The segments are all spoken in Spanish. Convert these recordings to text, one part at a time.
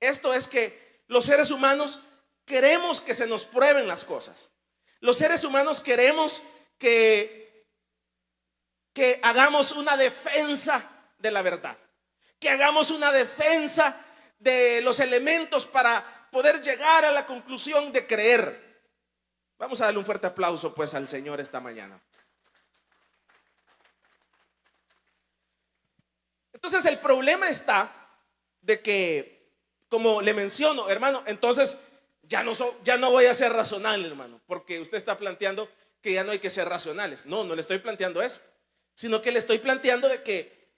Esto es que los seres humanos queremos que se nos prueben las cosas. Los seres humanos queremos que hagamos una defensa de la verdad, que hagamos una defensa de los elementos para poder llegar a la conclusión de creer. Vamos a darle un fuerte aplauso pues al Señor esta mañana. Entonces el problema está de que, como le menciono, hermano, entonces ya no voy a ser razonable, hermano, porque usted está planteando que ya no hay que ser racionales. No le estoy planteando eso, sino que le estoy planteando de que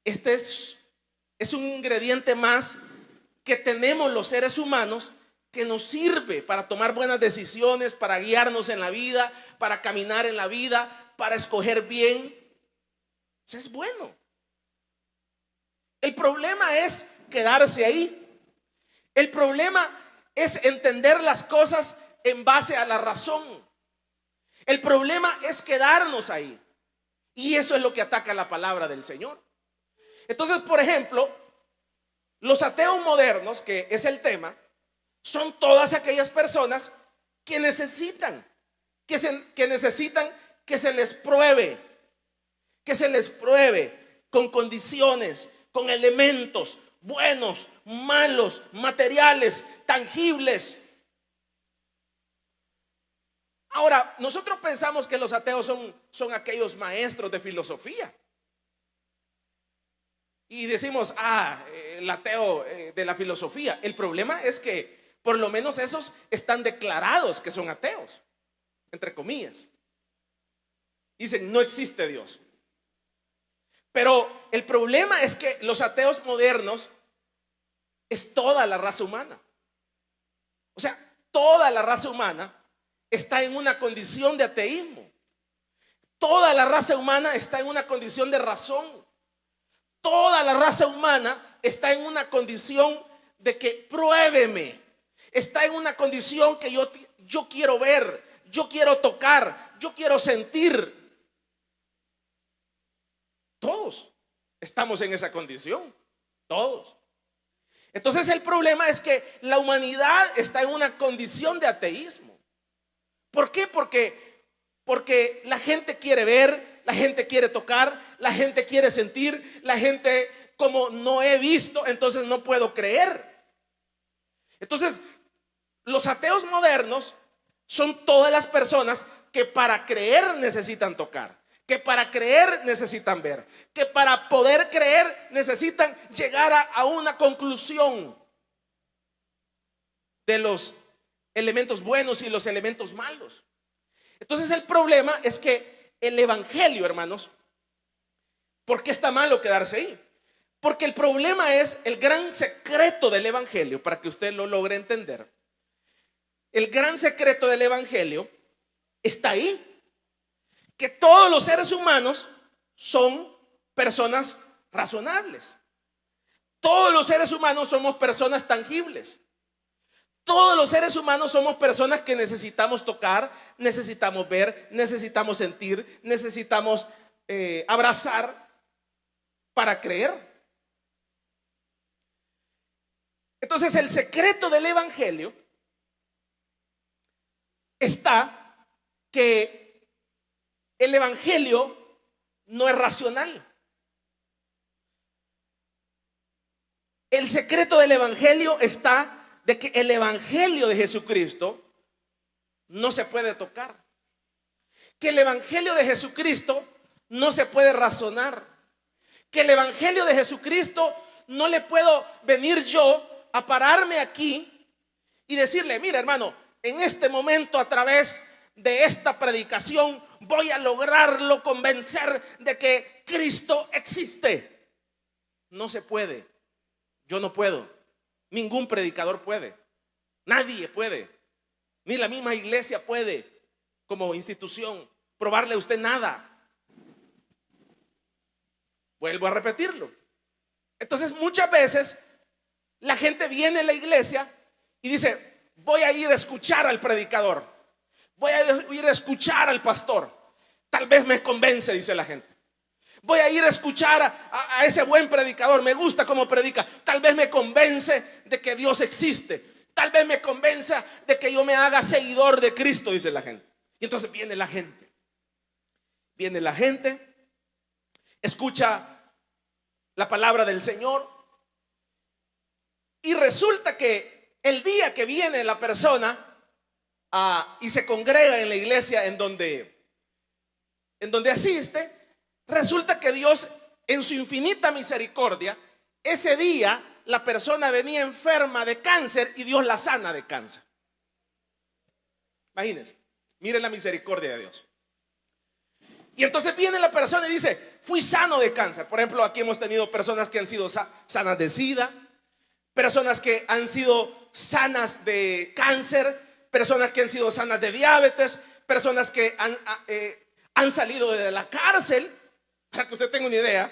este es un ingrediente más que tenemos los seres humanos, que nos sirve para tomar buenas decisiones, para guiarnos en la vida, para caminar en la vida, para escoger bien. Eso es bueno. El problema es quedarse ahí. El problema es entender las cosas en base a la razón. El problema es quedarnos ahí. Y eso es lo que ataca la palabra del Señor. Entonces, por ejemplo, los ateos modernos, que es el tema, son todas aquellas personas que necesitan que se les pruebe, con condiciones, con elementos buenos, malos, materiales, tangibles. Ahora, nosotros pensamos que los ateos son aquellos maestros de filosofía. Y decimos, el ateo de la filosofía. El problema es que por lo menos esos están declarados que son ateos, entre comillas. Dicen, no existe Dios. Pero el problema es que los ateos modernos es toda la raza humana. O sea, toda la raza humana está en una condición de ateísmo. Toda la raza humana está en una condición de razón. Toda la raza humana está en una condición de que pruébeme. Está en una condición que yo quiero ver, yo quiero tocar, yo quiero sentir. Todos estamos en esa condición, todos. Entonces el problema es que la humanidad está en una condición de ateísmo. ¿Por qué? Porque la gente quiere ver, la gente quiere tocar, la gente quiere sentir, la gente, como no he visto, entonces no puedo creer. Entonces, los ateos modernos son todas las personas que para creer necesitan tocar, que para creer necesitan ver, que para poder creer necesitan llegar a una conclusión de los elementos buenos y los elementos malos. Entonces el problema es que el evangelio, hermanos, ¿por qué está malo quedarse ahí? Porque el problema es el gran secreto del evangelio, para que usted lo logre entender. El gran secreto del evangelio está ahí, que todos los seres humanos son personas razonables. Todos los seres humanos somos personas tangibles. Todos los seres humanos somos personas que necesitamos tocar, necesitamos ver, necesitamos sentir, necesitamos abrazar para creer. Entonces el secreto del evangelio está que el evangelio no es racional. El secreto del evangelio está de que el evangelio de Jesucristo no se puede tocar, que el evangelio de Jesucristo no se puede razonar, que el evangelio de Jesucristo no le puedo venir yo a pararme aquí y decirle, mira hermano, en este momento a través de esta predicación voy a lograrlo convencer de que Cristo existe. No se puede. Yo no puedo. Ningún predicador puede. Nadie puede. Ni la misma iglesia puede, como institución, probarle a usted nada. Vuelvo a repetirlo. Entonces muchas veces la gente viene a la iglesia y dice, voy a ir a escuchar al predicador, voy a ir a escuchar al pastor, tal vez me convence, dice la gente. Voy a ir a escuchar a ese buen predicador. Me gusta cómo predica. Tal vez me convence de que Dios existe. Tal vez me convenza de que yo me haga seguidor de Cristo, dice la gente. Y entonces viene la gente. Viene la gente, escucha la palabra del Señor. Y resulta que el día que viene la persona y se congrega en la iglesia en donde asiste, resulta que Dios, en su infinita misericordia, ese día la persona venía enferma de cáncer y Dios la sana de cáncer. Imagínense, miren la misericordia de Dios. Y entonces viene la persona y dice: fui sano de cáncer. Por ejemplo, aquí hemos tenido personas que han sido sanas de SIDA, personas que han sido sanas de cáncer, personas que han sido sanas de diabetes, personas que han salido de la cárcel. Para que usted tenga una idea,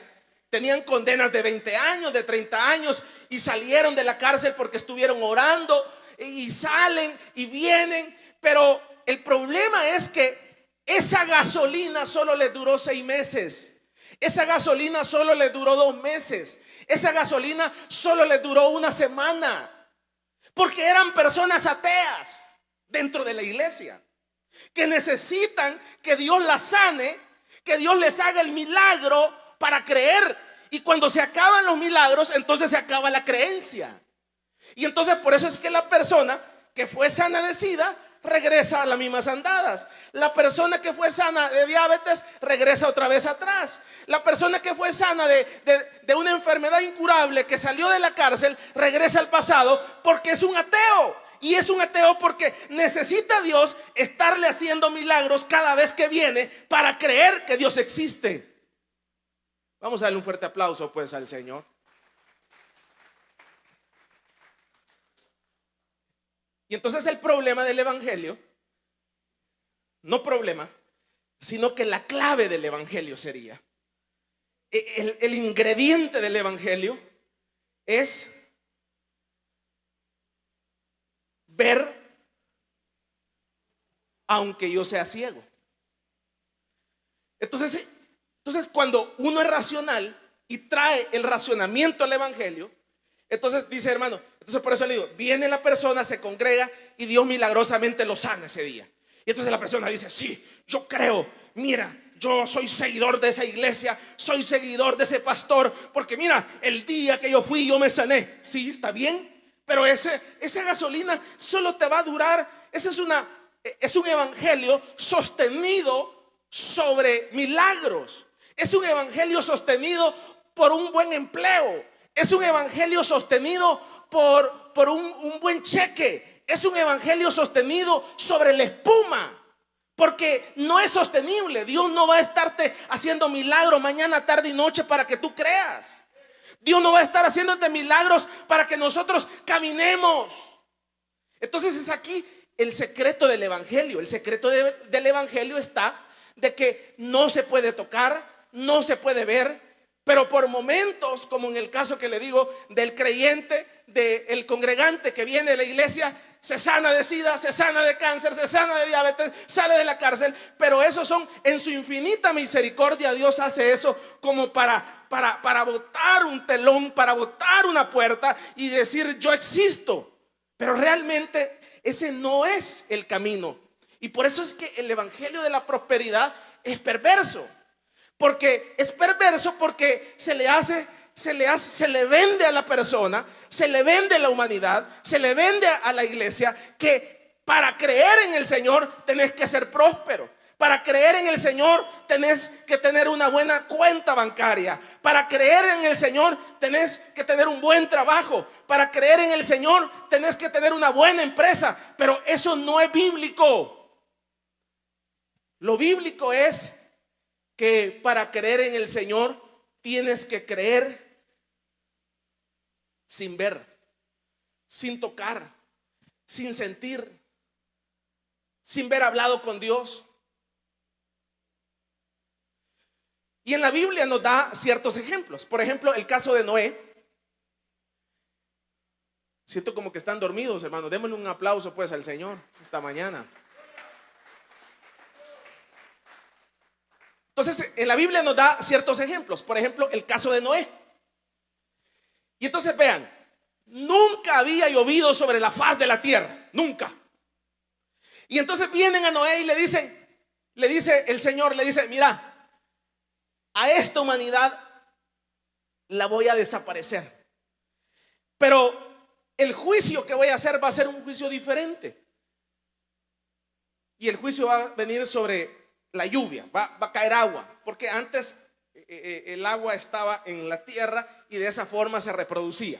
tenían condenas de 20 años, de 30 años, y salieron de la cárcel porque estuvieron orando, y salen y vienen. Pero el problema es que esa gasolina solo les duró 6 meses. Esa gasolina solo les duró 2 meses. Esa gasolina solo les duró 1 semana. Porque eran personas ateas dentro de la iglesia, que necesitan que Dios las sane, que Dios les haga el milagro para creer. Y cuando se acaban los milagros, entonces se acaba la creencia. Y entonces por eso es que la persona que fue sana de SIDA regresa a las mismas andadas. La persona que fue sana de diabetes regresa otra vez atrás. La persona que fue sana de una enfermedad incurable, que salió de la cárcel, regresa al pasado porque es un ateo. Y es un ateo porque necesita a Dios estarle haciendo milagros cada vez que viene para creer que Dios existe. Vamos a darle un fuerte aplauso pues al Señor. Y entonces el problema del evangelio, no problema, sino que la clave del evangelio sería, el ingrediente del evangelio es ver aunque yo sea ciego. Entonces cuando uno es racional y trae el racionamiento al evangelio, entonces dice, hermano, entonces por eso le digo, viene la persona, se congrega y Dios milagrosamente lo sana ese día. Y entonces la persona dice: sí, yo creo, mira, yo soy seguidor de esa iglesia, soy seguidor de ese pastor, porque mira, el día que yo fui yo me sané. Sí, está bien, pero esa gasolina solo te va a durar. Ese es un evangelio sostenido sobre milagros. Es un evangelio sostenido por un buen empleo. Es un evangelio sostenido por un buen cheque. Es un evangelio sostenido sobre la espuma, porque no es sostenible. Dios no va a estarte haciendo milagros mañana, tarde y noche para que tú creas. Dios no va a estar haciéndote milagros para que nosotros caminemos. Entonces es aquí el secreto del evangelio. El secreto del evangelio está de que no se puede tocar, no se puede ver, pero por momentos, como en el caso que le digo del creyente, del congregante que viene de la iglesia, se sana de SIDA, se sana de cáncer, se sana de diabetes, sale de la cárcel. Pero esos son, en su infinita misericordia, Dios hace eso como para botar un telón, para botar una puerta y decir: yo existo. Pero realmente ese no es el camino. Y por eso es que el evangelio de la prosperidad es perverso. Porque es perverso porque se le vende a la persona, se le vende a la humanidad, se le vende a la iglesia que para creer en el Señor tenés que ser próspero. Para creer en el Señor tenés que tener una buena cuenta bancaria. Para creer en el Señor tenés que tener un buen trabajo. Para creer en el Señor tenés que tener una buena empresa. Pero eso no es bíblico. Lo bíblico es que para creer en el Señor tienes que creer sin ver, sin tocar, sin sentir, sin haber hablado con Dios. Y en la Biblia nos da ciertos ejemplos. Por ejemplo, el caso de Noé. Siento como que están dormidos, hermanos. Démosle un aplauso pues al Señor esta mañana. Entonces, en la Biblia nos da ciertos ejemplos. Por ejemplo, el caso de Noé. Y entonces vean, nunca había llovido sobre la faz de la tierra, nunca. Y entonces vienen a Noé y le dice el Señor, le dice, mira, a esta humanidad la voy a desaparecer. Pero el juicio que voy a hacer va a ser un juicio diferente. Y el juicio va a venir sobre la lluvia, va a caer agua, porque antes el agua estaba en la tierra y de esa forma se reproducía.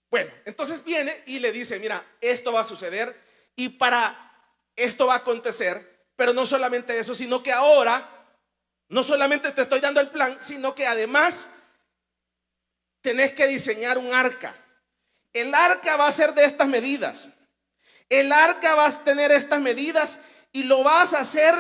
Bueno, entonces viene y le dice, mira, esto va a suceder y para esto va a acontecer, pero no solamente eso, sino que ahora no solamente te estoy dando el plan, sino que además tenés que diseñar un arca. El arca va a ser de estas medidas. El arca va a tener estas medidas y lo vas a hacer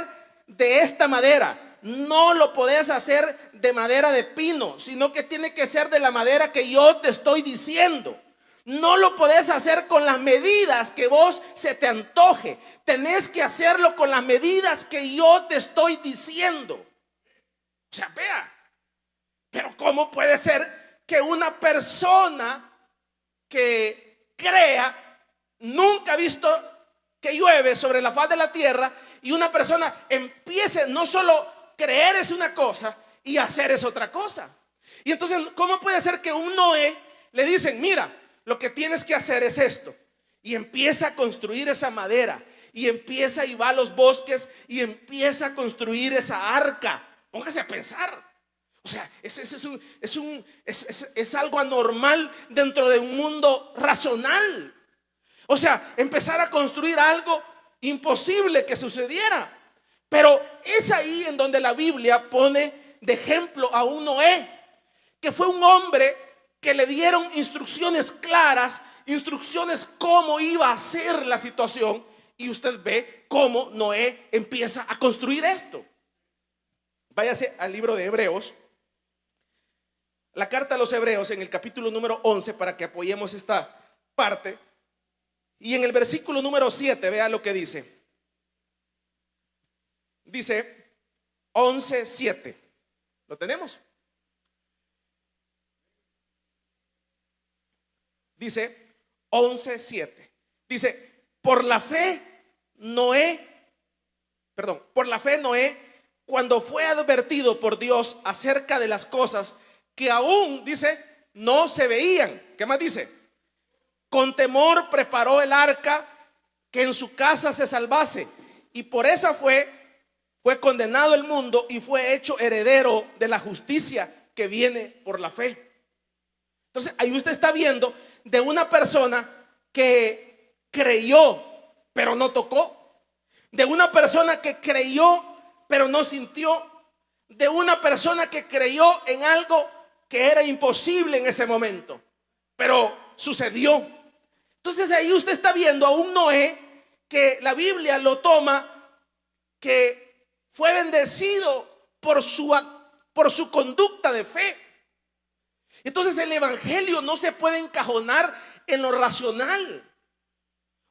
de esta madera. No lo podés hacer de madera de pino, sino que tiene que ser de la madera que yo te estoy diciendo. No lo podés hacer con las medidas que vos se te antoje. Tenés que hacerlo con las medidas que yo te estoy diciendo. O sea, vea, pero ¿cómo puede ser que una persona que crea, nunca ha visto que llueve sobre la faz de la tierra, y una persona empiece no solo creer es una cosa y hacer es otra cosa? Y entonces, ¿cómo puede ser que un Noé le dicen, mira, lo que tienes que hacer es esto, y empieza a construir esa madera, y empieza y va a los bosques y empieza a construir esa arca? Póngase a pensar. O sea, es algo anormal dentro de un mundo racional. O sea, empezar a construir algo imposible que sucediera. Pero es ahí en donde la Biblia pone de ejemplo a un Noé, que fue un hombre que le dieron instrucciones claras, instrucciones cómo iba a ser la situación. Y usted ve cómo Noé empieza a construir esto. Váyase al libro de Hebreos, la carta a los Hebreos, en el capítulo número 11, para que apoyemos esta parte. Y en el versículo número 7, vea lo que dice. Dice 11:7. ¿Lo tenemos? Dice 11:7. Dice, por la fe Noé, cuando fue advertido por Dios acerca de las cosas que aún, dice, no se veían. ¿Qué más dice? Con temor preparó el arca, que en su casa se salvase, y por esa fue condenado el mundo y fue hecho heredero de la justicia que viene por la fe. Entonces ahí usted está viendo de una persona que creyó pero no tocó, de una persona que creyó pero no sintió, de una persona que creyó en algo que era imposible en ese momento, pero sucedió. Entonces ahí usted está viendo a un Noé que la Biblia lo toma, que fue bendecido por su conducta de fe. Entonces el evangelio no se puede encajonar en lo racional.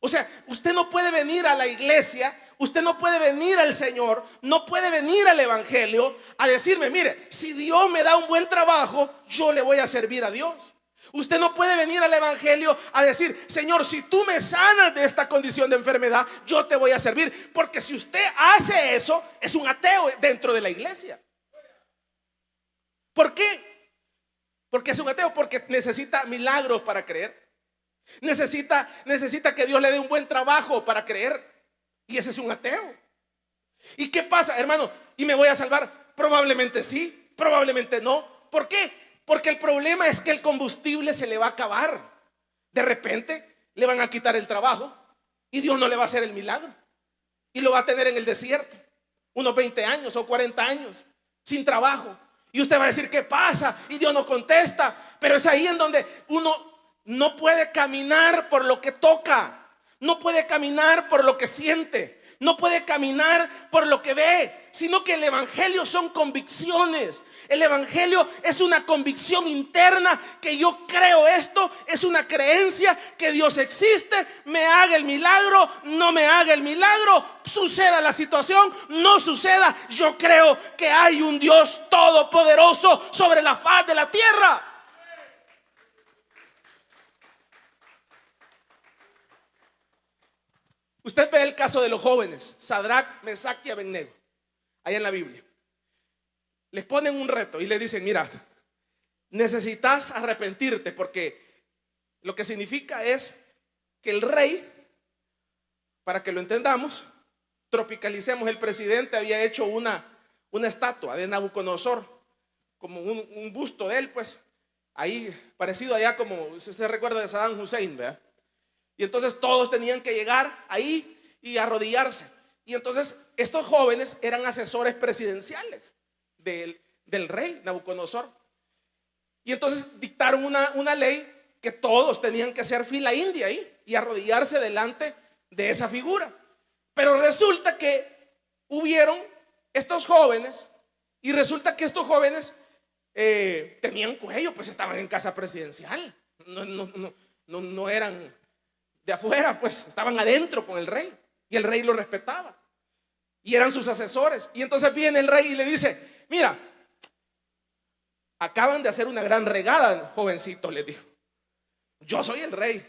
O sea, usted no puede venir a la iglesia, usted no puede venir al Señor, no puede venir al evangelio a decirme, mire, si Dios me da un buen trabajo, yo le voy a servir a Dios. Usted no puede venir al evangelio a decir, Señor, si tú me sanas de esta condición de enfermedad, yo te voy a servir. Porque si usted hace eso, es un ateo dentro de la iglesia. ¿Por qué? Porque es un ateo, porque necesita milagros para creer. Necesita que Dios le dé un buen trabajo para creer. Y ese es un ateo. ¿Y qué pasa, hermano? ¿Y me voy a salvar? Probablemente sí, probablemente no. ¿Por qué? Porque el problema es que el combustible se le va a acabar. De repente le van a quitar el trabajo y Dios no le va a hacer el milagro. Y lo va a tener en el desierto unos 20 años o 40 años sin trabajo. Y usted va a decir, ¿qué pasa? Y Dios no contesta. Pero es ahí en donde uno no puede caminar por lo que toca, no puede caminar por lo que siente, no puede caminar por lo que ve, sino que el evangelio son convicciones. El evangelio es una convicción interna que yo creo esto, es una creencia que Dios existe, me haga el milagro, no me haga el milagro, suceda la situación, no suceda, yo creo que hay un Dios todopoderoso sobre la faz de la tierra. Usted ve el caso de los jóvenes, Sadrac, Mesac y Abednego, allá en la Biblia. Les ponen un reto y le dicen: mira, necesitas arrepentirte, porque lo que significa es que el rey, para que lo entendamos, tropicalicemos, el presidente había hecho una estatua de Nabucodonosor, como un busto de él, pues, ahí parecido allá como usted se recuerda de Saddam Hussein, ¿verdad? Y entonces todos tenían que llegar ahí y arrodillarse. Y entonces estos jóvenes eran asesores presidenciales del rey Nabucodonosor. Y entonces dictaron una ley que todos tenían que hacer fila india ahí y arrodillarse delante de esa figura. Pero resulta que hubieron estos jóvenes, y resulta que estos jóvenes tenían cuello, pues estaban en casa presidencial. No eran de afuera, pues estaban adentro con el rey, y el rey lo respetaba y eran sus asesores. Y entonces viene el rey y le dice: mira, acaban de hacer una gran regada, jovencito, le dijo. Yo soy el rey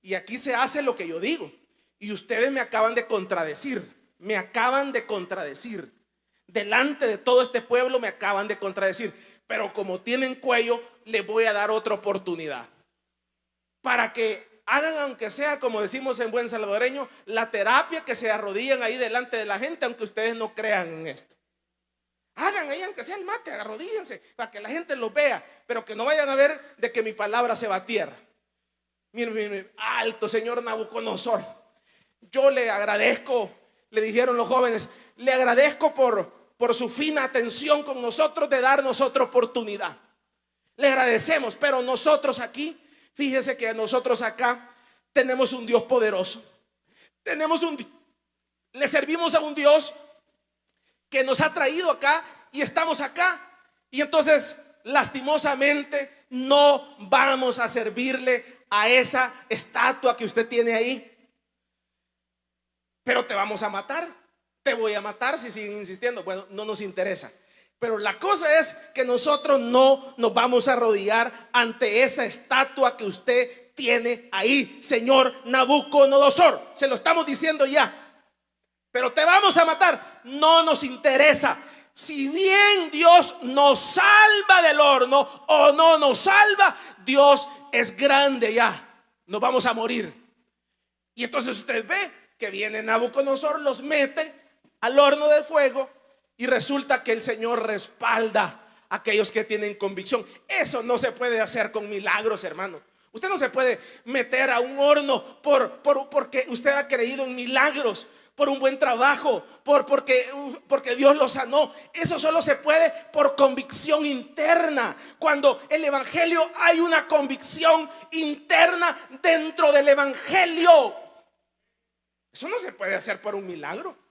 y aquí se hace lo que yo digo, y ustedes me acaban de contradecir, delante de todo este pueblo me acaban de contradecir, pero como tienen cuello, les voy a dar otra oportunidad para que hagan, aunque sea, como decimos en buen salvadoreño, la terapia, que se arrodillen ahí delante de la gente, aunque ustedes no crean en esto. Hagan ahí, aunque sea el mate, arrodíllense para que la gente los vea, pero que no vayan a ver de que mi palabra se va a tierra. Miren, alto señor Nabucodonosor, yo le agradezco, le dijeron los jóvenes, le agradezco por su fina atención con nosotros, de darnos otra oportunidad. Le agradecemos, pero nosotros aquí, fíjese que nosotros acá tenemos un Dios poderoso. Le servimos a un Dios que nos ha traído acá y estamos acá. Y entonces, lastimosamente, no vamos a servirle a esa estatua que usted tiene ahí. Pero te vamos a matar. Te voy a matar si siguen insistiendo. Bueno, no nos interesa. Pero la cosa es que nosotros no nos vamos a arrodillar ante esa estatua que usted tiene ahí, señor Nabucodonosor. Se lo estamos diciendo ya. Pero te vamos a matar. No nos interesa. Si bien Dios nos salva del horno o no nos salva, Dios es grande ya. Nos vamos a morir. Y entonces usted ve que viene Nabucodonosor, los mete al horno de fuego. Y resulta que el Señor respalda a aquellos que tienen convicción. Eso no se puede hacer con milagros, hermano. Usted no se puede meter a un horno porque usted ha creído en milagros, por un buen trabajo, porque Dios lo sanó. Eso solo se puede por convicción interna. Cuando el evangelio, hay una convicción interna dentro del evangelio. Eso no se puede hacer por un milagro.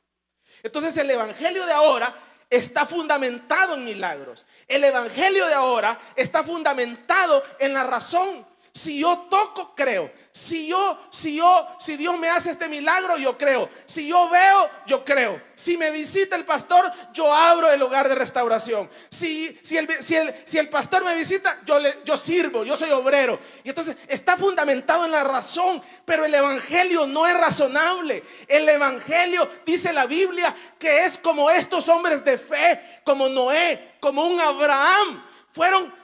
Entonces el evangelio de ahora está fundamentado en milagros. El evangelio de ahora está fundamentado en la razón. Si yo toco, creo. Si Dios me hace este milagro, yo creo. Si yo veo, yo creo. Si me visita el pastor, yo abro el hogar de restauración. Si el pastor me visita, yo sirvo, yo soy obrero. Y entonces está fundamentado en la razón. Pero el evangelio no es razonable. El evangelio, dice la Biblia, que es como estos hombres de fe, como Noé, como un Abraham. Fueron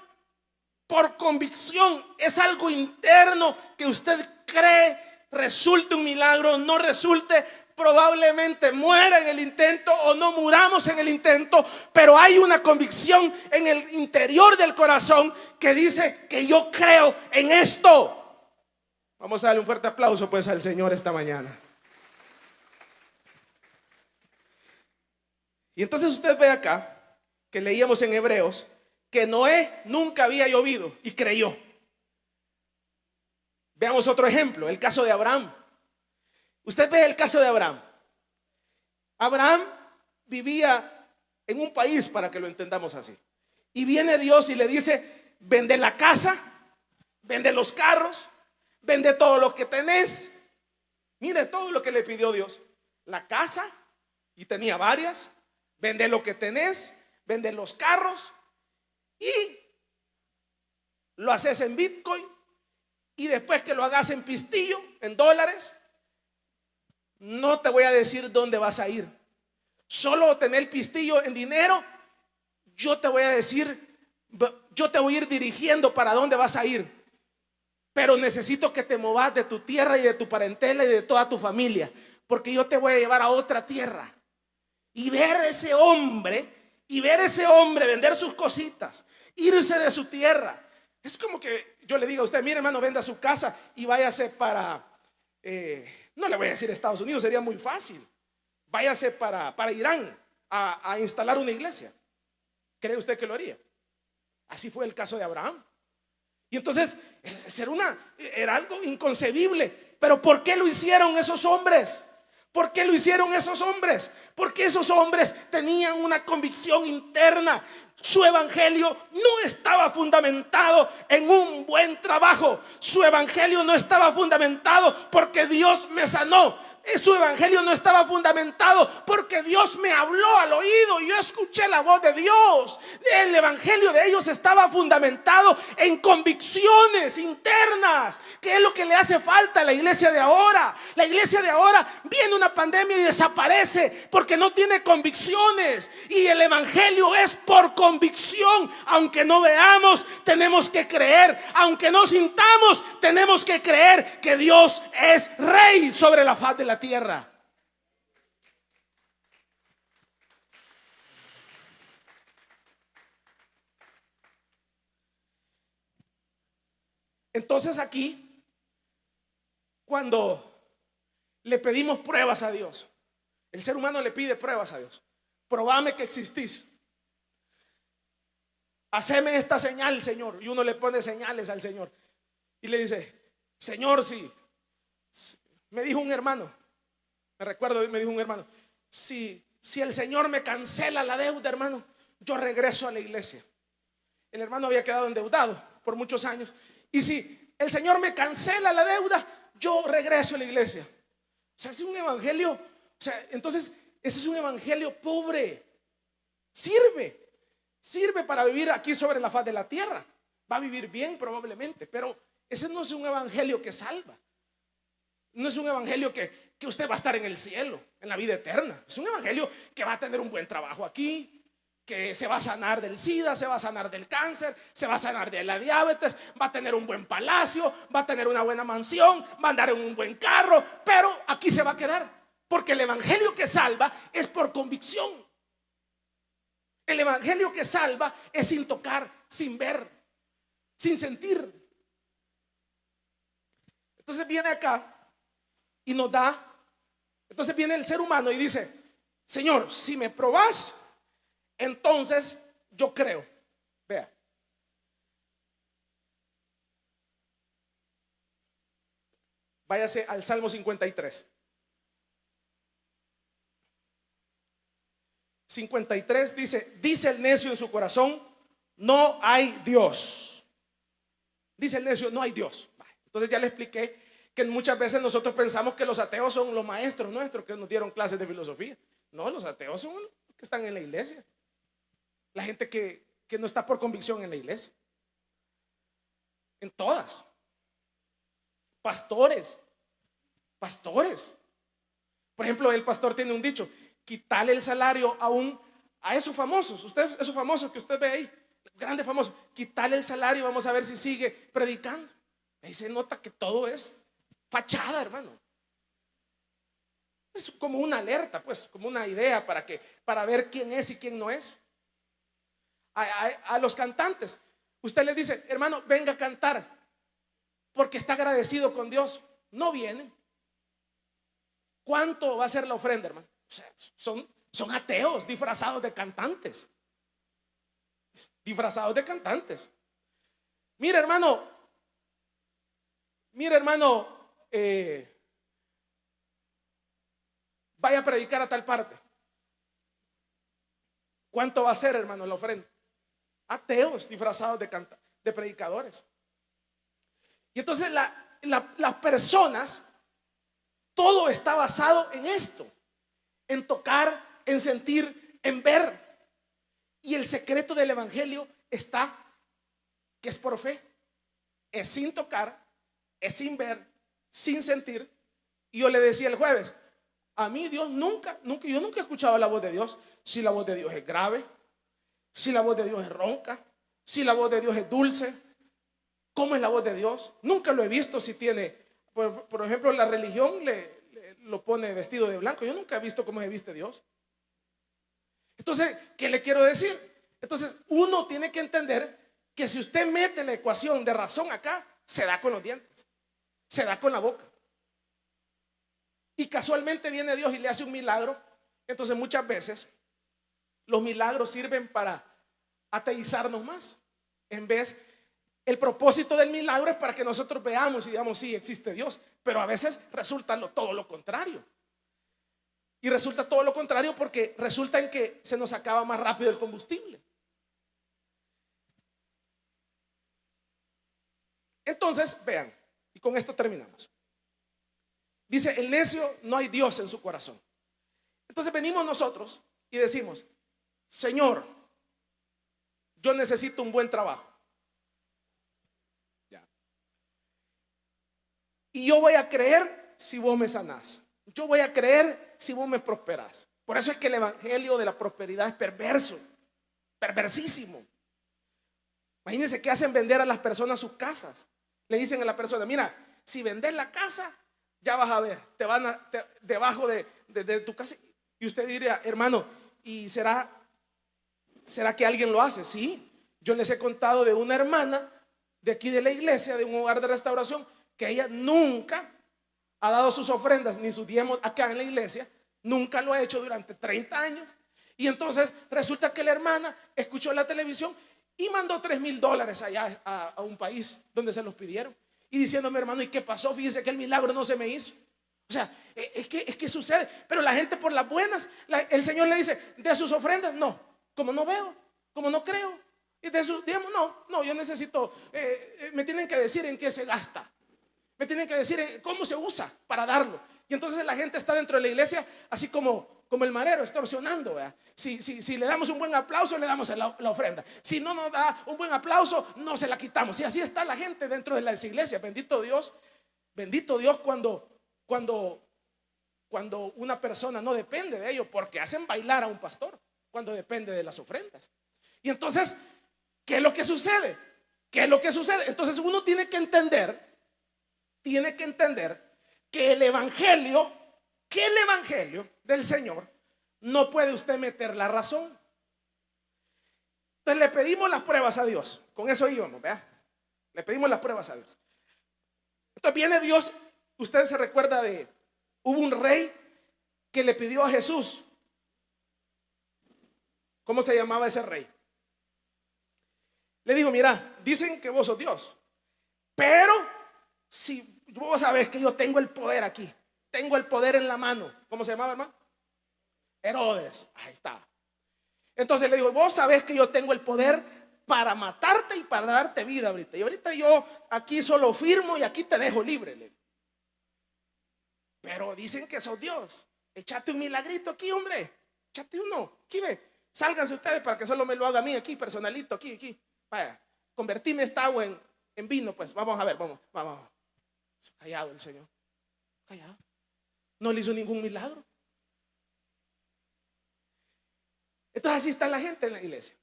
por convicción. Es algo interno que usted cree. Resulte un milagro, no resulte, probablemente muera en el intento o no muramos en el intento, pero hay una convicción en el interior del corazón que dice que yo creo en esto. Vamos a darle un fuerte aplauso pues al Señor esta mañana. Y entonces usted ve acá que leíamos en Hebreos que Noé nunca había llovido y creyó. Veamos otro ejemplo, el caso de Abraham. Usted ve el caso de Abraham. Abraham vivía en un país, para que lo entendamos así. Y viene Dios y le dice: vende la casa, vende los carros, vende todo lo que tenés. Mire todo lo que le pidió Dios: la casa, y tenía varias, vende lo que tenés, vende los carros, y lo haces en Bitcoin, y después que lo hagas en pistillo, en dólares, no te voy a decir dónde vas a ir. Solo tener el pistillo en dinero, yo te voy a decir, yo te voy a ir dirigiendo para dónde vas a ir. Pero necesito que te movas de tu tierra y de tu parentela y de toda tu familia, porque yo te voy a llevar a otra tierra. Y ver ese hombre vender sus cositas, irse de su tierra. Es como que yo le diga a usted: mire, hermano, venda su casa y váyase para, no le voy a decir Estados Unidos, sería muy fácil. Váyase para Irán a instalar una iglesia. ¿Cree usted que lo haría? Así fue el caso de Abraham. Y entonces era algo inconcebible. Pero ¿por qué lo hicieron esos hombres? ¿Por qué lo hicieron esos hombres? Porque esos hombres tenían una convicción interna. Su evangelio no estaba fundamentado en un buen trabajo. Su evangelio no estaba fundamentado porque Dios me sanó. Su evangelio no estaba fundamentado porque Dios me habló al oído y yo escuché la voz de Dios. El evangelio de ellos estaba fundamentado en convicciones internas, que es lo que le hace falta a la iglesia de ahora. La iglesia de ahora viene una pandemia y desaparece porque no tiene convicciones. Y el evangelio es por convicción. Aunque no veamos, tenemos que creer. Aunque no sintamos, tenemos que creer que Dios es rey sobre la faz de la tierra. Entonces aquí, cuando le pedimos pruebas a Dios, el ser humano le pide pruebas a Dios. Probame que existís. Haceme esta señal, Señor. Y uno le pone señales al Señor y le dice: Señor, si me dijo un hermano, me recuerdo, me dijo un hermano: si el Señor me cancela la deuda, hermano, yo regreso a la iglesia. El hermano había quedado endeudado por muchos años. Y si el Señor me cancela la deuda, yo regreso a la iglesia. O sea, es un evangelio. O sea, entonces ese es un evangelio pobre. Sirve para vivir aquí sobre la faz de la tierra. Va a vivir bien probablemente, pero ese no es un evangelio que salva. No es un evangelio que usted va a estar en el cielo, en la vida eterna. Es un evangelio que va a tener un buen trabajo aquí, que se va a sanar del SIDA, se va a sanar del cáncer, se va a sanar de la diabetes, va a tener un buen palacio, va a tener una buena mansión, va a andar en un buen carro, pero aquí se va a quedar, porque el evangelio que salva es por convicción. El evangelio que salva es sin tocar, sin ver, sin sentir. Entonces viene acá y nos da. Entonces viene el ser humano y dice: Señor, si me probás, entonces yo creo. Vea, váyase al Salmo 53. 53 dice el necio en su corazón: no hay Dios. Dice el necio: no hay Dios. Entonces ya le expliqué que muchas veces nosotros pensamos que los ateos son los maestros nuestros que nos dieron clases de filosofía. No, los ateos son los que están en la iglesia. La gente que no está por convicción en la iglesia. En todas. Pastores. Por ejemplo, el pastor tiene un dicho: quitarle el salario a esos famosos. Esos famosos que usted ve ahí, grandes famosos, quitarle el salario, vamos a ver si sigue predicando. Ahí se nota que todo es fachada, hermano. Es como una alerta, pues, como una idea para ver quién es y quién no es. A los cantantes, usted les dice: hermano, venga a cantar porque está agradecido con Dios. No vienen. ¿Cuánto va a ser la ofrenda, hermano? O sea, son ateos disfrazados de cantantes. Mire, hermano, vaya a predicar a tal parte. ¿Cuánto va a ser, hermano, la ofrenda? Ateos disfrazados de predicadores. Y entonces las personas, todo está basado en esto, en tocar, en sentir, en ver. Y el secreto del evangelio está que es por fe, es sin tocar, es sin ver, sin sentir. Y yo le decía el jueves, a mí Dios yo nunca he escuchado la voz de Dios. Si la voz de Dios es grave, si la voz de Dios es ronca, si la voz de Dios es dulce, ¿cómo es la voz de Dios? Nunca lo he visto. Si tiene, por ejemplo, la religión lo pone vestido de blanco. Yo nunca he visto cómo se viste Dios. Entonces, ¿qué le quiero decir? Entonces, uno tiene que entender que si usted mete la ecuación de razón acá, se da con los dientes, se da con la boca. Y casualmente viene Dios y le hace un milagro. Entonces muchas veces los milagros sirven para ateizarnos más. En vez, el propósito del milagro es para que nosotros veamos y digamos, sí, existe Dios. Pero a veces resulta todo lo contrario. Y resulta todo lo contrario porque resulta en que se nos acaba más rápido el combustible. Entonces, vean, y con esto terminamos. Dice, el necio, no hay Dios en su corazón. Entonces venimos nosotros y decimos, Señor, yo necesito un buen trabajo. Ya. Y yo voy a creer si vos me sanás. Yo voy a creer si vos me prosperás. Por eso es que el evangelio de la prosperidad es perverso, perversísimo. Imagínense que hacen vender a las personas sus casas. Le dicen a la persona, mira, si vendes la casa, ya vas a ver, debajo de tu casa. Y usted diría, hermano, ¿y será que alguien lo hace? Sí, yo les he contado de una hermana de aquí de la iglesia, de un hogar de restauración, que ella nunca ha dado sus ofrendas ni sus diezmos acá en la iglesia, nunca lo ha hecho durante 30 años. Y entonces resulta que la hermana escuchó la televisión y mandó $3,000 allá a un país donde se los pidieron. Y diciéndome, hermano, ¿y qué pasó? Fíjese que el milagro no se me hizo. O sea, es que sucede. Pero la gente por las buenas, el Señor le dice, de sus ofrendas, no. Como no veo, como no creo. Y de sus, digamos, no, yo necesito, me tienen que decir en qué se gasta. Me tienen que decir cómo se usa para darlo. Y entonces la gente está dentro de la iglesia así como el marero, extorsionando, ¿verdad? Si le damos un buen aplauso, le damos la ofrenda. Si no nos da un buen aplauso, no se la quitamos. Y así está la gente dentro de las iglesias. Bendito Dios cuando una persona no depende de ello, porque hacen bailar a un pastor cuando depende de las ofrendas. Y entonces, ¿qué es lo que sucede? ¿Qué es lo que sucede? Entonces uno tiene que entender que el evangelio del Señor no puede usted meter la razón. Entonces le pedimos las pruebas a Dios. Con eso íbamos, ¿verdad? Le pedimos las pruebas a Dios. Entonces viene Dios. Usted se recuerda hubo un rey que le pidió a Jesús. ¿Cómo se llamaba ese rey? Le dijo, mira, dicen que vos sos Dios, pero si vos sabés que yo tengo el poder aquí, tengo el poder en la mano. ¿Cómo se llamaba, hermano? Herodes. Ahí está. Entonces le digo, vos sabés que yo tengo el poder para matarte y para darte vida ahorita. Y ahorita yo aquí solo firmo y aquí te dejo libre. Pero dicen que sos Dios. Échate un milagrito aquí, hombre. Échate uno. Aquí ve. Sálganse ustedes para que solo me lo haga a mí aquí, personalito, aquí. Vaya, convertime esta agua en vino, pues. Vamos a ver, vamos. Callado el Señor. Callado. No le hizo ningún milagro. Entonces así está la gente en la iglesia.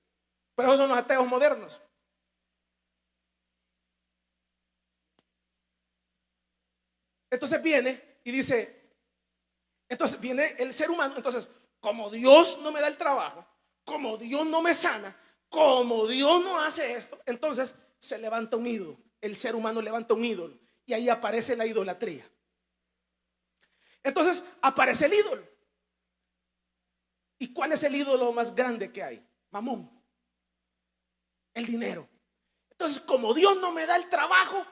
Pero esos son los ateos modernos. Entonces viene y dice, entonces viene el ser humano. Entonces, como Dios no me da el trabajo, como Dios no me sana, como Dios no hace esto, entonces se levanta un ídolo. El ser humano levanta un ídolo y ahí aparece la idolatría. Entonces aparece el ídolo. ¿Y cuál es el ídolo más grande que hay? Mamón. El dinero. Entonces, como Dios no me da el trabajo,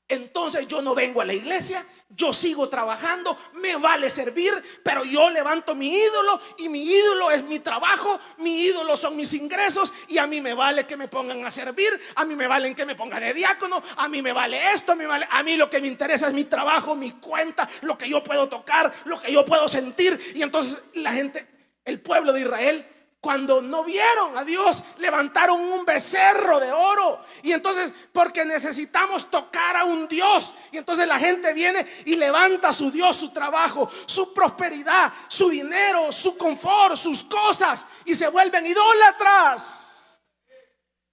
entonces yo no vengo a la iglesia, yo sigo trabajando, me vale servir, pero yo levanto mi ídolo y mi ídolo es mi trabajo, mi ídolo son mis ingresos y a mí me vale que me pongan a servir, a mí me vale que me pongan de diácono, a mí me vale esto, a mí lo que me interesa es mi trabajo, mi cuenta, lo que yo puedo tocar, lo que yo puedo sentir. Y entonces la gente, el pueblo de Israel, cuando no vieron a Dios, levantaron un becerro de oro. Y entonces, porque necesitamos tocar a un Dios, y entonces la gente viene y levanta a su Dios, su trabajo, su prosperidad, su dinero, su confort, sus cosas, y se vuelven idólatras.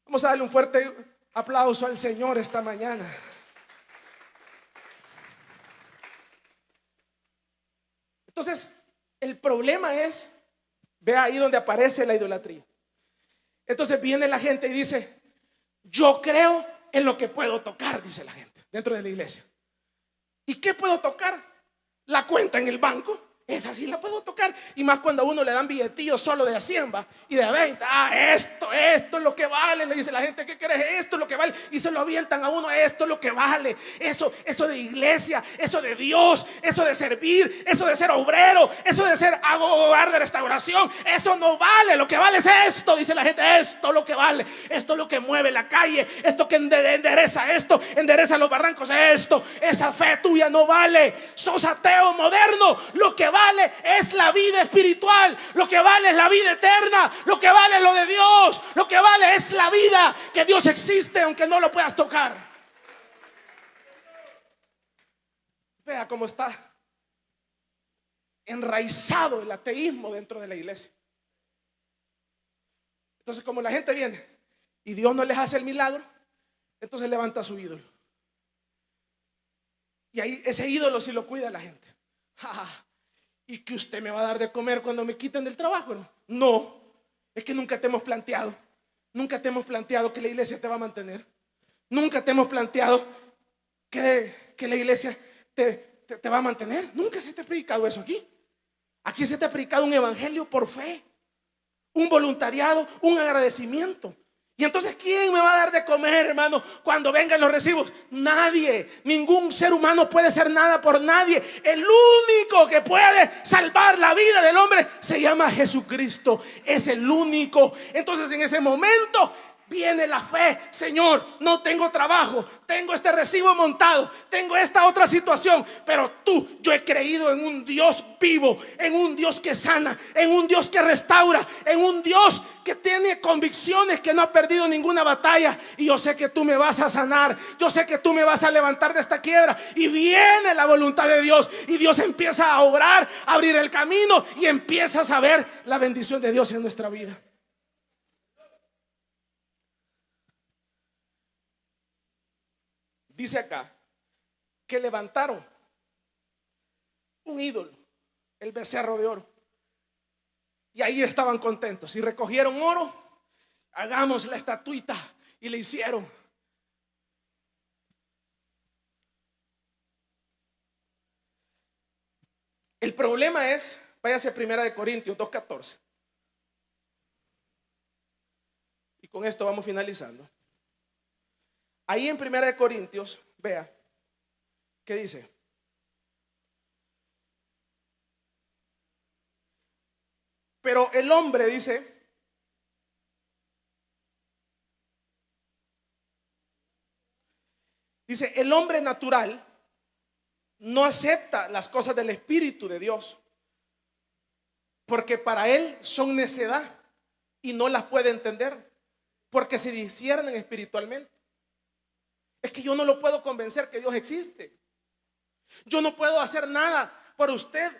Vamos a darle un fuerte aplauso al Señor esta mañana. Entonces, el problema es, ve ahí donde aparece la idolatría. Entonces viene la gente y dice: yo creo en lo que puedo tocar, dice la gente dentro de la iglesia. ¿Y qué puedo tocar? La cuenta en el banco. Esa sí la puedo tocar. Y más cuando a uno le dan billetillos solo de 100 y de 20. Esto es lo que vale. Le dice la gente: ¿qué querés? Esto es lo que vale. Y se lo avientan a uno: esto es lo que vale. Eso de iglesia, eso de Dios, eso de servir, eso de ser obrero, eso de ser hogar de restauración, eso no vale. Lo que vale es esto, dice la gente. Esto es lo que vale. Esto es lo que mueve la calle. Esto que endereza esto, endereza los barrancos. Esa fe tuya no vale. Sos ateo moderno. Lo que vale es la vida espiritual, lo que vale es la vida eterna, lo que vale es lo de Dios, lo que vale es la vida, que Dios existe aunque no lo puedas tocar. Vea cómo está enraizado el ateísmo dentro de la iglesia. Entonces, como la gente viene y Dios no les hace el milagro, entonces levanta su ídolo, y ahí ese ídolo sí lo cuida la gente. ¿Y que usted me va a dar de comer cuando me quiten del trabajo, hermano? No, es que nunca te hemos planteado que la iglesia te va a mantener. Nunca te hemos planteado que la iglesia te va a mantener. Nunca se te ha predicado eso aquí. Aquí se te ha predicado un evangelio por fe, un voluntariado, un agradecimiento. Y entonces, ¿quién me va a dar de comer, hermano, cuando vengan los recibos? Nadie. Ningún ser humano puede hacer nada por nadie. El único que puede salvar la vida del hombre se llama Jesucristo. Es el único. Entonces, en ese momento viene la fe. Señor, no tengo trabajo, tengo este recibo montado, tengo esta otra situación, pero yo he creído en un Dios vivo, en un Dios que sana, en un Dios que restaura, en un Dios que tiene convicciones, que no ha perdido ninguna batalla. Y yo sé que tú me vas a sanar, yo sé que tú me vas a levantar de esta quiebra. Y viene la voluntad de Dios, y Dios empieza a obrar, a abrir el camino, y empiezas a ver la bendición de Dios en nuestra vida. Dice acá que levantaron un ídolo, el becerro de oro, y ahí estaban contentos y recogieron oro. Hagamos la estatuita, y le hicieron. El problema es, váyase a 1 Corintios 2:14, y con esto vamos finalizando. Ahí en 1 Corintios, vea, ¿qué dice? Pero el hombre, dice, el hombre natural no acepta las cosas del Espíritu de Dios, porque para él son necedad y no las puede entender, porque se disciernen espiritualmente. Es que yo no lo puedo convencer que Dios existe. Yo no puedo hacer nada por usted.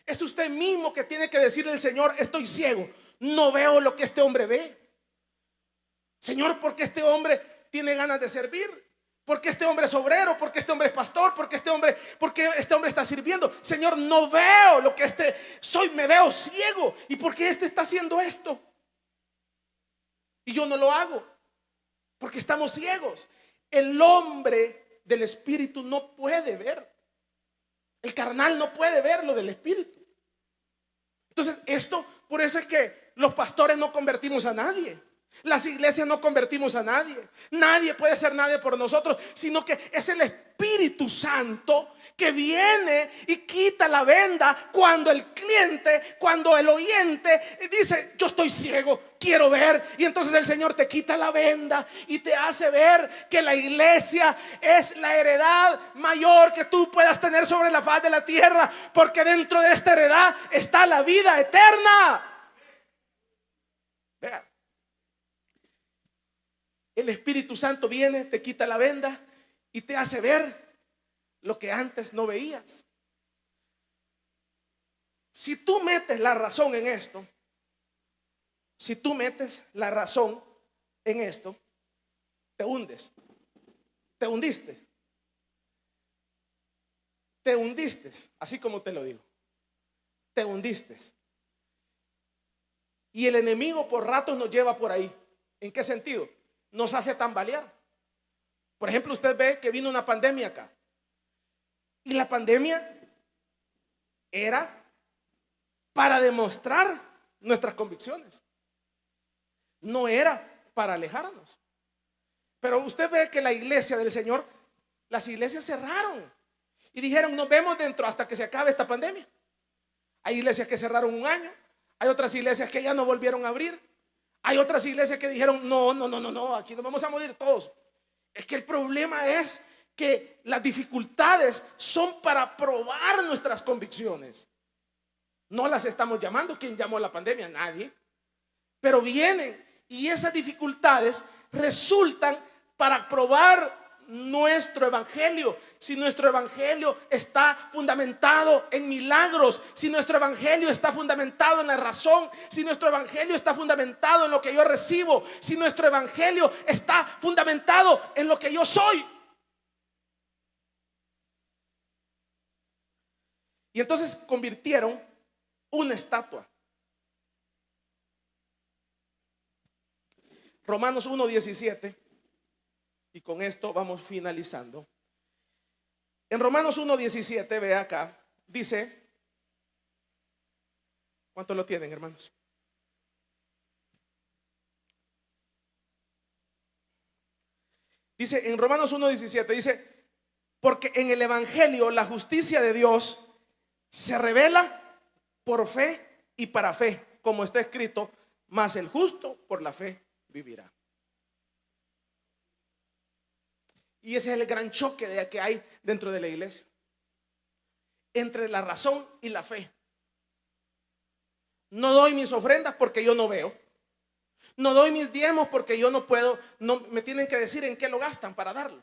Es usted mismo que tiene que decirle al Señor: estoy ciego, no veo lo que este hombre ve. Señor, ¿por qué este hombre tiene ganas de servir? ¿Por qué este hombre es obrero? ¿Por qué este hombre es pastor? ¿Por qué este hombre está sirviendo? Señor, no veo lo que me veo ciego. ¿Y por qué este está haciendo esto? Y yo no lo hago, porque estamos ciegos. El hombre del Espíritu no puede ver. El carnal no puede ver lo del Espíritu. Entonces por eso es que los pastores no convertimos a nadie, las iglesias no convertimos a nadie. Nadie puede hacer nadie por nosotros, sino que es el Espíritu Espíritu Santo que viene y quita la venda cuando el cliente, cuando el oyente dice: yo estoy ciego, quiero ver. Y entonces el Señor te quita la venda y te hace ver que la iglesia es la heredad mayor que tú puedas tener sobre la faz de la tierra, porque dentro de esta heredad está la vida eterna. Vea, el Espíritu Santo viene, te quita la venda y te hace ver lo que antes no veías. Si tú metes la razón en esto, si tú metes la razón en esto, te hundes. Te hundiste. Te hundiste, así como te lo digo. Te hundiste. Y el enemigo por ratos nos lleva por ahí. ¿En qué sentido? Nos hace tambalear. Por ejemplo, usted ve que vino una pandemia acá. Y la pandemia era para demostrar nuestras convicciones. No era para alejarnos. Pero usted ve que la iglesia del Señor, las iglesias cerraron y dijeron: nos vemos dentro hasta que se acabe esta pandemia. Hay iglesias que cerraron un año. Hay otras iglesias que ya no volvieron a abrir. Hay otras iglesias que dijeron: no, aquí nos vamos a morir todos. Es que el problema es que las dificultades son para probar nuestras convicciones. No las estamos llamando. ¿Quién llamó la pandemia? Nadie. Pero vienen y esas dificultades resultan para probar nuestro evangelio. Si nuestro evangelio está fundamentado en milagros, si nuestro evangelio está fundamentado en la razón, si nuestro evangelio está fundamentado en lo que yo recibo, si nuestro evangelio está fundamentado en lo que yo soy. Y entonces convirtieron una estatua. Romanos 1:17, y con esto vamos finalizando. En Romanos 1:17, vea acá, dice, ¿cuánto lo tienen, hermanos? Dice en Romanos 1:17, dice: porque en el evangelio la justicia de Dios se revela por fe y para fe, como está escrito: mas el justo por la fe vivirá. Y ese es el gran choque que hay dentro de la iglesia, entre la razón y la fe. No doy mis ofrendas porque yo no veo. No doy mis diezmos porque yo no puedo. No me tienen que decir en qué lo gastan para darlo.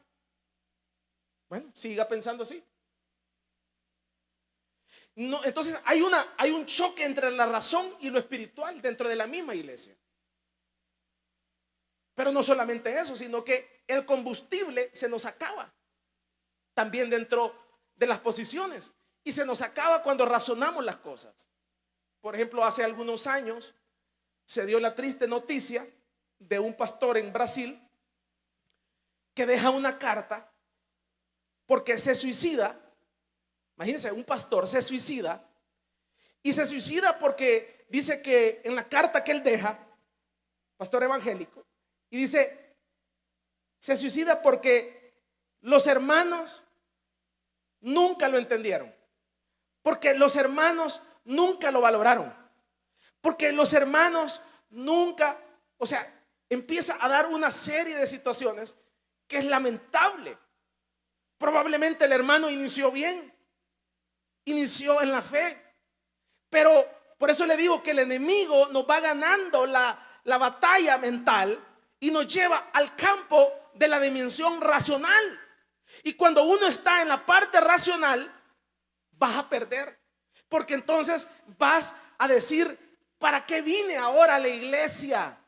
Bueno, siga pensando así. No, entonces hay un choque entre la razón y lo espiritual dentro de la misma iglesia. Pero no solamente eso, sino que el combustible se nos acaba también dentro de las posiciones, y se nos acaba cuando razonamos las cosas. Por ejemplo, hace algunos años se dio la triste noticia de un pastor en Brasil que deja una carta porque se suicida. Imagínense, un pastor se suicida, y se suicida porque dice que en la carta que él deja, pastor evangélico, y dice, se suicida porque los hermanos nunca lo entendieron, porque los hermanos nunca lo valoraron, porque los hermanos nunca, o sea, empieza a dar una serie de situaciones que es lamentable. Probablemente el hermano inició bien, inició en la fe, pero por eso le digo que el enemigo nos va ganando la batalla mental y nos lleva al campo de la dimensión racional. Y cuando uno está en la parte racional, vas a perder, porque entonces vas a decir: ¿para qué vine ahora a la iglesia?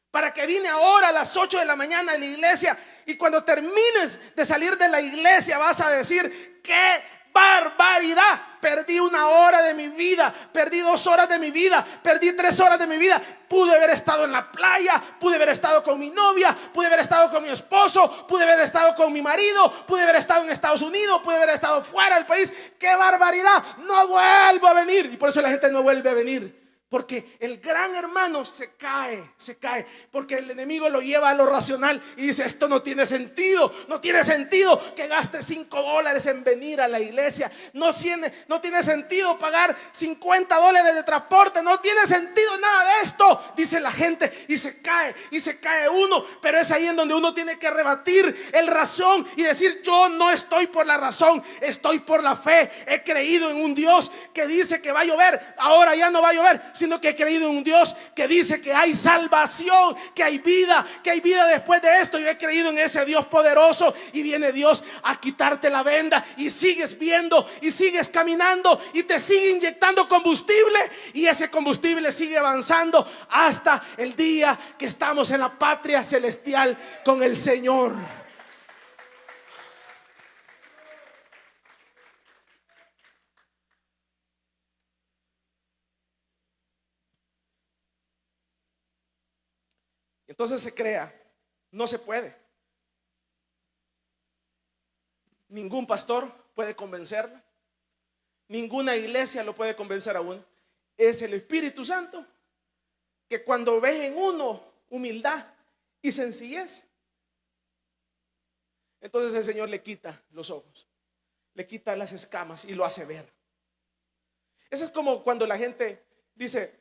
¿Para qué vine ahora a las 8 de la mañana a la iglesia? Y cuando termines de salir de la iglesia vas a decir: ¡qué barbaridad! Perdí 1 hora de mi vida, perdí 2 horas de mi vida, perdí 3 horas de mi vida. Pude haber estado en la playa, pude haber estado con mi novia, pude haber estado con mi esposo, pude haber estado con mi marido, pude haber estado en Estados Unidos, pude haber estado fuera del país. ¡Qué barbaridad! No vuelvo a venir. Y por eso la gente no vuelve a venir, Porque el gran hermano se cae, porque el enemigo lo lleva a lo racional y dice: esto no tiene sentido, no tiene sentido que gaste $5 en venir a la iglesia, no tiene sentido pagar $50 de transporte, no tiene sentido nada de esto, dice la gente, y se cae uno. Pero es ahí en donde uno tiene que rebatir el razón y decir: yo no estoy por la razón, estoy por la fe. He creído en un Dios que dice que va a llover, ahora ya no va a llover, sino que he creído en un Dios que dice que hay salvación, que hay vida después de esto. Yo he creído en ese Dios poderoso, y viene Dios a quitarte la venda y sigues viendo y sigues caminando y te sigue inyectando combustible, y ese combustible sigue avanzando hasta el día que estamos en la patria celestial con el Señor. Entonces se crea, no se puede. Ningún pastor puede convencerlo, ninguna iglesia lo puede convencer a uno. Es el Espíritu Santo que, cuando ve en uno humildad y sencillez, entonces el Señor le quita los ojos, le quita las escamas y lo hace ver. Eso es como cuando la gente dice,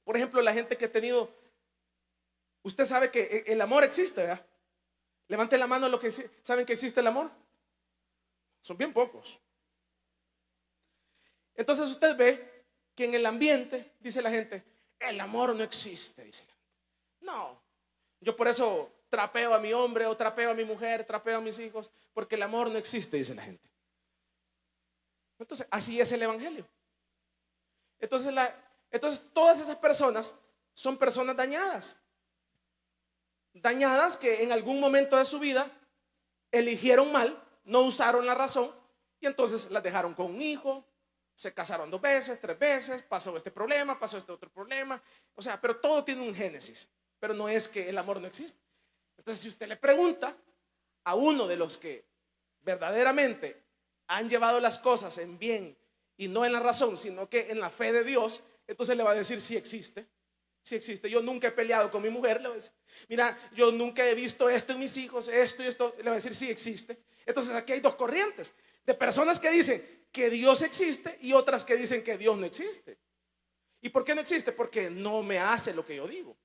por ejemplo, la gente que ha tenido, usted sabe que el amor existe, ¿verdad? Levante la mano los que saben que existe el amor. Son bien pocos. Entonces usted ve que en el ambiente, dice la gente, el amor no existe, dice la gente. No, yo por eso trapeo a mi hombre, o trapeo a mi mujer, trapeo a mis hijos, porque el amor no existe, dice la gente. Entonces así es el evangelio. Entonces todas esas personas son personas dañadas que en algún momento de su vida eligieron mal, no usaron la razón, y entonces las dejaron con un hijo, se casaron 2 veces, 3 veces, pasó este problema, pasó este otro problema. O sea, pero todo tiene un génesis, pero no es que el amor no existe. Entonces, si usted le pregunta a uno de los que verdaderamente han llevado las cosas en bien y no en la razón, sino que en la fe de Dios, entonces le va a decir: sí existe. Sí existe. Yo nunca he peleado con mi mujer, le voy a decir. Mira, yo nunca he visto esto en mis hijos, esto y esto. Le voy a decir: sí existe. Entonces aquí hay 2 corrientes de personas que dicen que Dios existe y otras que dicen que Dios no existe. ¿Y por qué no existe? Porque no me hace lo que yo digo.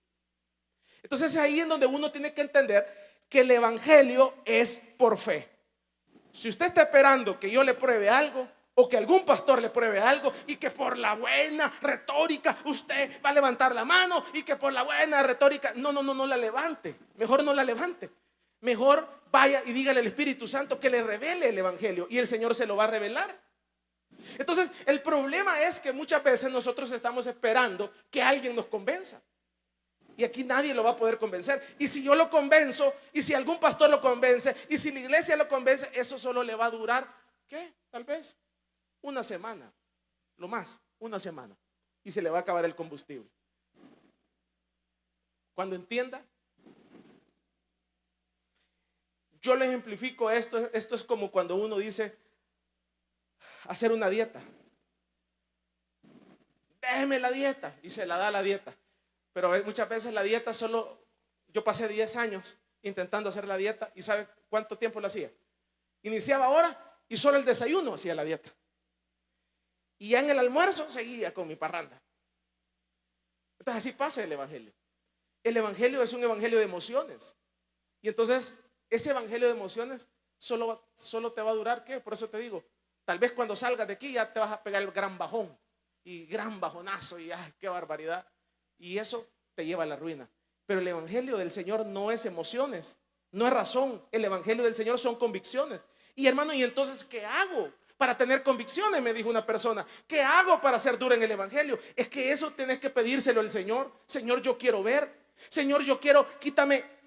Entonces es ahí en donde uno tiene que entender que el evangelio es por fe. Si usted está esperando que yo le pruebe algo, o que algún pastor le pruebe algo, y que por la buena retórica usted va a levantar la mano, y que por la buena retórica, no la levante. Mejor no la levante. Mejor vaya y dígale al Espíritu Santo que le revele el evangelio, y el Señor se lo va a revelar. Entonces el problema es que muchas veces nosotros estamos esperando que alguien nos convenza, y aquí nadie lo va a poder convencer. Y si yo lo convenzo, y si algún pastor lo convence, y si la iglesia lo convence, eso solo le va a durar, ¿qué? Tal vez 1 semana, lo más, 1 semana, y se le va a acabar el combustible. Cuando entienda, yo le ejemplifico esto es como cuando uno dice hacer una dieta. Déjeme la dieta, y se la da la dieta. Pero muchas veces la dieta solo, yo pasé 10 años intentando hacer la dieta, y ¿sabe cuánto tiempo la hacía? Iniciaba ahora y solo el desayuno hacía la dieta. Y ya en el almuerzo seguía con mi parranda. Entonces así pasa el evangelio. El evangelio es un evangelio de emociones. Y entonces ese evangelio de emociones solo te va a durar, ¿qué? Por eso te digo, tal vez cuando salgas de aquí ya te vas a pegar el gran bajón, y gran bajonazo, y ¡ay, qué barbaridad! Y eso te lleva a la ruina. Pero el evangelio del Señor no es emociones, no es razón. El evangelio del Señor son convicciones. Y hermano, ¿y entonces qué hago para tener convicciones? Me dijo una persona. ¿Qué hago para ser dura en el evangelio? Es que eso tenés que pedírselo al Señor. Señor, yo quiero ver. Señor, yo quiero,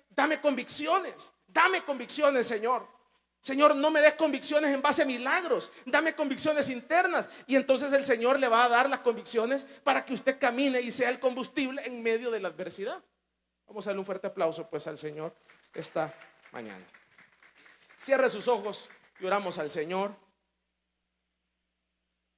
dame convicciones. Dame convicciones, Señor. Señor, no me des convicciones en base a milagros, dame convicciones internas. Y entonces el Señor le va a dar las convicciones para que usted camine y sea el combustible en medio de la adversidad. Vamos a darle un fuerte aplauso pues al Señor esta mañana. Cierre sus ojos y oramos al Señor.